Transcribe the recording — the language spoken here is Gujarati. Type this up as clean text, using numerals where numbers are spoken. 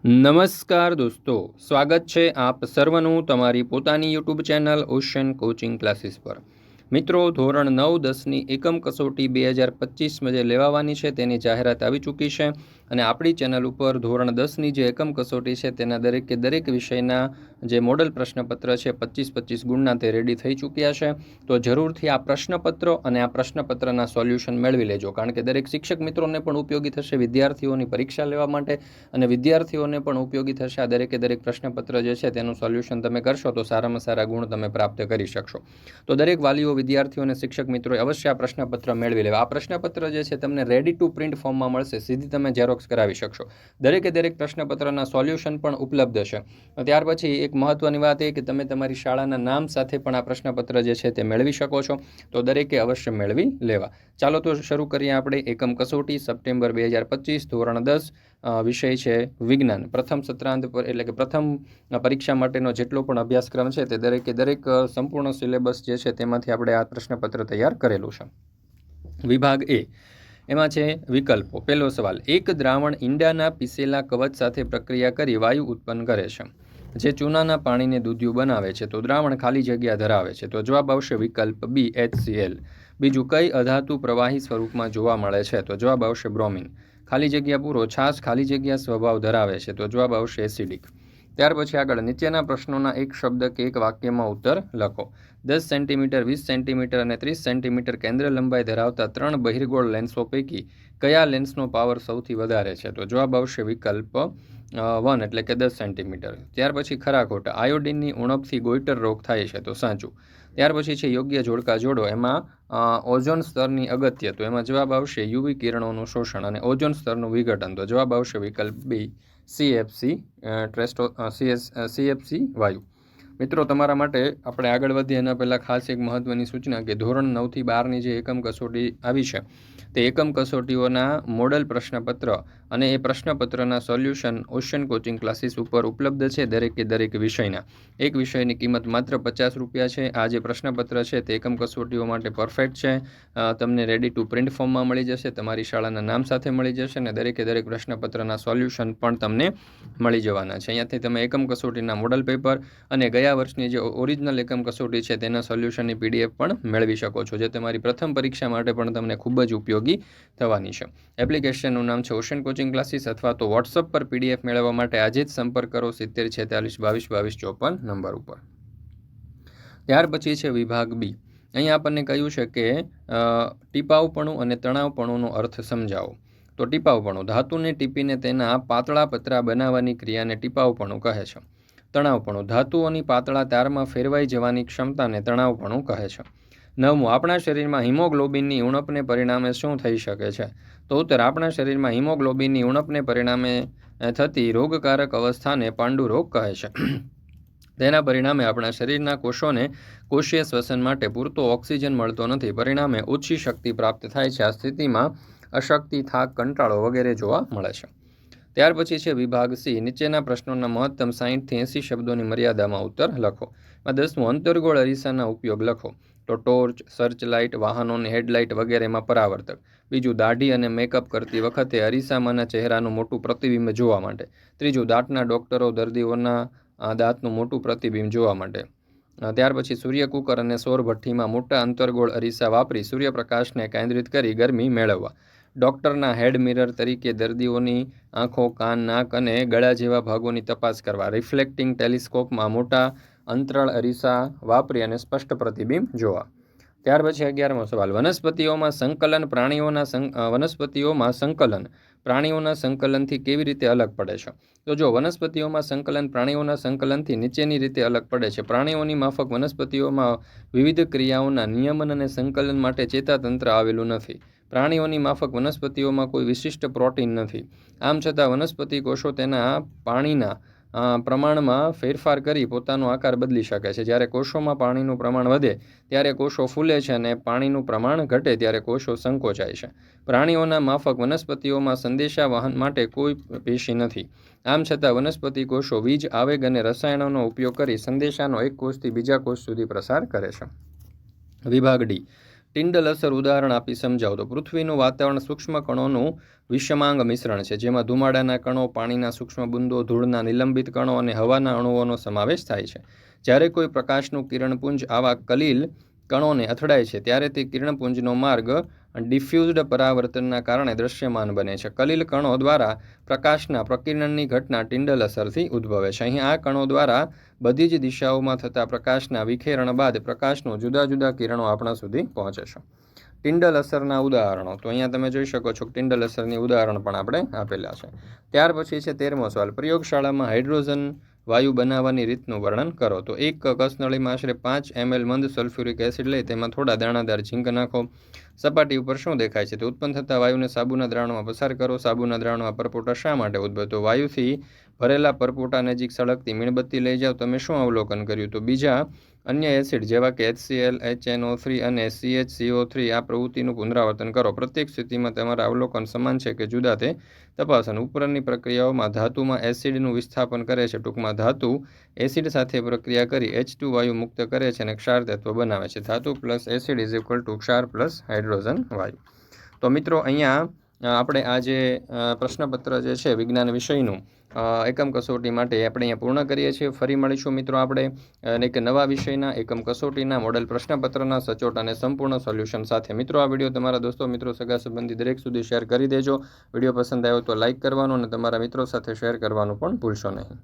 નમસ્કાર દોસ્તો, સ્વાગત છે આપ સર્વનું તમારી પોતાની YouTube channel ocean coaching classes પર। મિત્રો, ધોરણ 9-10ની એકમ કસોટી 2025માં જે લેવાવાની છે તેની જાહેરાત આવી ચૂકી છે અને આપણી ચેનલ ઉપર ધોરણ 10ની જે એકમ કસોટી છે તેના દરેક વિષયના જે મોડલ પ્રશ્નપત્ર છે 25-25 ગુણના તે રેડી થઈ ચૂક્યા છે। તો જરૂરથી આ પ્રશ્નપત્રો અને આ પ્રશ્નપત્રના સોલ્યુશન મેળવી લેજો, કારણ કે દરેક શિક્ષક મિત્રોને પણ ઉપયોગી થશે વિદ્યાર્થીઓની પરીક્ષા લેવા માટે, અને વિદ્યાર્થીઓને પણ ઉપયોગી થશે। આ દરેક પ્રશ્નપત્ર જે છે તેનું સોલ્યુશન તમે કરશો તો સારામાં સારા ગુણ તમે પ્રાપ્ત કરી શકશો। તો દરેક વાલીઓ, વિદ્યાર્થીઓ અને શિક્ષક મિત્રોએ અવશ્ય આ પ્રશ્નપત્ર મેળવી લેવા। આ પ્રશ્નપત્ર જે છે તમને રેડી ટુ પ્રિન્ટ ફોર્મમાં મળશે, સીધી તમે ઝેરોક્સ કરાવી શકશો। દરેક પ્રશ્નપત્રના સોલ્યુશન પણ ઉપલબ્ધ છે। ત્યાર પછી એક મહત્વની વાત એ કે તમે તમારી શાળાના નામ સાથે પણ આ પ્રશ્નપત્ર જે છે તે મેળવી શકો છો, તો દરેકે અવશ્ય મેળવી લેવા। ચાલો તો શરૂ કરીએ આપણે એકમ કસોટી સપ્ટેમ્બર 2025 ધોરણ 10 વિષય છે વિજ્ઞાન। પ્રથમ સત્રાંત પર એટલે કે પ્રથમ પરીક્ષા માટેનો જેટલો પણ અભ્યાસક્રમ છે તે દરેક સંપૂર્ણ સિલેબસ જે છે તેમાંથી આપણે આ પ્રશ્નપત્ર તૈયાર કરેલું છે। વિભાગ એ, એમાં છે વિકલ્પો। પહેલો સવાલ, એક દ્રાવણ ઈંડાના પીસેલા કવચ સાથે પ્રક્રિયા કરી વાયુ ઉત્પન્ન કરે છે, જે ચૂનાના પાણીને દૂધિયું બનાવે છે, તો દ્રાવણ ખાલી જગ્યા ધરાવે છે। તો જવાબ આવશે વિકલ્પ બી, HCl। બીજું, કઈ અધાતુ પ્રવાહી સ્વરૂપમાં જોવા મળે છે, તો જવાબ આવશે બ્રોમિન। ખાલી જગ્યા પૂરો, છાશ ખાલી જગ્યા સ્વભાવ ધરાવે છે, તો જવાબ આવશે એસિડિક। ત્યાર પછી આગળ, નીચેના પ્રશ્નોના એક શબ્દ કે એક વાક્યમાં ઉત્તર લખો। 10 સેન્ટીમીટર, 20 સેન્ટીમીટર અને 30 સેન્ટીમીટર કેન્દ્ર લંબાઈ ધરાવતા 3 બહિર્ગોળ લેન્સો પૈકી કયા લેન્સનો પાવર સૌથી વધારે છે, તો જવાબ આવશે વિકલ્પ 1 એટલે કે 10 સેન્ટીમીટર। ત્યાર પછી ખરા ખોટા, આયોડિનની ઉણપથી ગોઈટર રોગ થાય છે, તો સાચું। ત્યાર પછી છે યોગ્ય જોડકા જોડો। એમાં ઓઝોન સ્તરની અગત્ય, તો એમાં જવાબ આવશે યુવી કિરણોનું શોષણ અને ઓઝોન સ્તરનું વિઘટન, તો જવાબ આવશે વિકલ્પ બી, CFC વાયુ। મિત્રો, તમારા માટે આપણે આગળ વધીએ એના પહેલાં ખાસ એક મહત્ત્વની સૂચના કે ધોરણ 9થી 12ની જે એકમ કસોટી આવી છે તે એકમ કસોટીઓના મોડલ પ્રશ્નપત્ર અને એ પ્રશ્નપત્રના સોલ્યુશન ઓશન કોચિંગ ક્લાસીસ ઉપર ઉપલબ્ધ છે દરેક વિષયના। એક વિષયની કિંમત માત્ર 50 રૂપિયા છે। આ જે પ્રશ્નપત્ર છે તે એકમ કસોટીઓ માટે પરફેક્ટ છે। તમને રેડી ટુ પ્રિન્ટ ફોર્મમાં મળી જશે, તમારી શાળાના નામ સાથે મળી જશે અને દરેક પ્રશ્નપત્રના સોલ્યુશન પણ તમને મળી જવાના છે। અહીંયાથી તમે એકમ કસોટીના મોડલ પેપર અને ગયા વર્ષની જે ઓરિજિનલ એકમ કસોટી છે તેના સોલ્યુશનની PDF પણ મેળવી શકો છો, જે તમારી પ્રથમ પરીક્ષા માટે પણ તમને ખૂબ જ ઉપયોગી થવાની છે। એપ્લિકેશનનું નામ છે ઓશન કોચિંગ ક્લાસીસ, અથવા તો વોટ્સઅપ પર PDF મેળવવા માટે આજે જ સંપર્ક કરો 7046222254 નંબર ઉપર। ત્યાર પછી છે વિભાગ બી। અહીંયા આપણને કહ્યું છે કે ટીપાવપણું અને તણાવપણુંનો અર્થ સમજાવો। તો ટીપાવપણું, ધાતુને ટીપીને તેના પાતળા પતરા બનાવવાની ક્રિયાને ટીપાવપણું કહે છે। તણાવપણું, ધાતુઓની પાતળા તારમાં ફેરવાઈ જવાની ક્ષમતાને તણાવપણું કહે છે। 9મું, આપણા શરીરમાં હિમોગ્લોબિનની ઉણપને પરિણામે શું થઈ શકે છે, તો ઉત્તર, આપણા શરીરમાં હિમોગ્લોબિનની ઉણપને પરિણામે થતી રોગકારક અવસ્થાને પાંડુ રોગ કહે છે। તેના પરિણામે આપણા શરીરના કોષોને કોષીય શ્વસન માટે પૂરતો ઓક્સિજન મળતો નથી, પરિણામે ઓછી શક્તિ પ્રાપ્ત થાય છે। આ સ્થિતિમાં અશક્તિ, થાક, કંટાળો વગેરે જોવા મળે છે। ત્યાર પછી છે વિભાગ સી। નીચેના પ્રશ્નોના મહત્તમ 60થી 80 શબ્દોની મર્યાદામાં ઉત્તર લખો। 10મું, અંતર્ગોળ અરીસાના ઉપયોગ લખો। તો ટોર્ચ, સર્ચ લાઇટ, વાહનોની હેડલાઇટ વગેરેમાં પરાવર્તક। બીજું, દાઢી અને મેકઅપ કરતી વખતે અરીસામાંના ચહેરાનું મોટું પ્રતિબિંબ જોવા માટે। ત્રીજું, દાંતના ડોક્ટરો દર્દીઓના દાંતનું મોટું પ્રતિબિંબ જોવા માટે। ત્યાર પછી સૂર્યકુકર અને સૌર ભઠ્ઠીમાં મોટા અંતર્ગોળ અરીસા વાપરી સૂર્યપ્રકાશને કેન્દ્રિત કરી ગરમી મેળવવા। ડૉક્ટરના હેડ મિરર તરીકે દર્દીઓની આંખો, કાન, નાક અને ગળા જેવા ભાગોની તપાસ કરવા। રિફ્લેક્ટિંગ ટેલિસ્કોપમાં મોટા અંતરાળ અરીસા વાપરી અને સ્પષ્ટ પ્રતિબિંબ જોવા। ત્યાર પછી 11મો સવાલ, વનસ્પતિઓમાં સંકલન પ્રાણીઓના સંકલનથી કેવી રીતે અલગ પડે છે? તો જો વનસ્પતિઓમાં સંકલન પ્રાણીઓના સંકલનથી નીચેની રીતે અલગ પડે છે। પ્રાણીઓની માફક વનસ્પતિઓમાં વિવિધ ક્રિયાઓના નિયમન અને સંકલન માટે ચેતાતંત્ર આવેલું નથી। પ્રાણીઓની માફક વનસ્પતિઓમાં કોઈ વિશિષ્ટ પ્રોટીન નથી। આમ છતાં વનસ્પતિ કોષો તેના પાણીના પ્રમાણમાં ફેરફાર કરી પોતાનો આકાર બદલી શકે છે। જ્યારે કોષોમાં પાણીનું પ્રમાણ વધે ત્યારે કોષો ફૂલે છે અને પાણીનું પ્રમાણ ઘટે ત્યારે કોષો સંકોચાય છે। પ્રાણીઓના માફક વનસ્પતિઓમાં સંદેશા વહન માટે કોઈ પેશી નથી। આમ છતાં વનસ્પતિ કોષો વીજ, આવેગ અને રસાયણોનો ઉપયોગ કરી સંદેશાનો એક કોષથી બીજા કોષ સુધી પ્રસાર કરે છે। વિભાગ ડી, ટિન્ડલ અસર ઉદાહરણ આપી સમજાવો. તો પૃથ્વીનું વાતાવરણ સૂક્ષ્મ કણોનું વિષમાંગ મિશ્રણ છે, જેમાં ધુમાડાના કણો, પાણીના સૂક્ષ્મ બુંદો, ધૂળના નિલંબિત કણો અને હવાના અણુઓનો સમાવેશ થાય છે. જ્યારે કોઈ પ્રકાશનું કિરણપુંજ આવા કલીલ કણોને અથડાય છે ત્યારે તે કિરણપુંજનો માર્ગ ડિફ્યુઝડ પરાવર્તનના કારણે દૃશ્યમાન બને છે. કલીલ કણો દ્વારા પ્રકાશના પ્રકિરણની ઘટના ટિન્ડલ અસરથી ઉદ્ભવે છે. અહીં આ કણો દ્વારા બધી જ દિશાઓમાં થતા પ્રકાશના વિખેરણ બાદ પ્રકાશનું જુદા જુદા કિરણો આપણા સુધી પહોંચે છે. ટિન્ડલ અસરના ઉદાહરણો. તો અહીંયા તમે જોઈ શકો છો કે ટિન્ડલ અસરની ઉદાહરણ પણ આપણે આપેલા છે. ત્યાર પછી છે 13મો સવાલ. પ્રયોગશાળામાં હાઇડ્રોજન વાયુ બનાવવાની રીતનું વર્ણન કરો. તો એક કસનળીમાં આશરે 5 ml મંદ સલ્ફ્યુરિક એસિડ લઈ તેમાં થોડા દાણાદાર ઝીંક નાખો. સપાટી ઉપર શું દેખાય છે? તો ઉત્પન્ન થતા વાયુને સાબુના દ્રાવણમાં પસાર કરો. સાબુના દ્રાવણમાં પરપોટા શા માટે ઉદ્ભવે? તો વાયુથી ભરેલા પરપોટા નજીક સળગતી મીણબત્તી લઈ જાઓ. તમે શું અવલોકન કર્યું? તો બીજા અન્ય એસિડ જેવા કે HCl, HNO3 અને CHCO3 આ પ્રવૃત્તિનું પુનરાવર્તન કરો. પ્રત્યેક સ્થિતિમાં તમારા અવલોકન સમાન છે કે જુદા તે તપાસો. ઉપરની પ્રક્રિયાઓમાં ધાતુમાં એસિડનું વિસ્થાપન કરે છે. ટૂંકમાં ધાતુ એસિડ સાથે પ્રક્રિયા કરી H2 વાયુ મુક્ત કરે છે અને ક્ષાર તત્વ બનાવે છે. ધાતુ plus acid is equal to ક્ષાર પ્લસ હાઇડ્રોજન વાયુ. તો મિત્રો અહીંયા આપણે આ જે પ્રશ્નપત્ર જે છે વિજ્ઞાન વિષયનું એકમ કસોટી માટે આપણે અહીંયા પૂર્ણ કરીએ છીએ. ફરી મળીશું મિત્રો આપણે એક નવા વિષયના એકમ કસોટીના મોડેલ પ્રશ્નપત્રના સચોટ અને સંપૂર્ણ સોલ્યુશન સાથે. મિત્રો આ વિડીયો તમારા દોસ્તો, મિત્રો, સગા સંબંધી દરેક સુધી શેર કરી દેજો. વિડીયો પસંદ આવ્યો તો લાઇક કરવાનું અને તમારા મિત્રો સાથે શેર કરવાનું પણ ભૂલશો નહીં.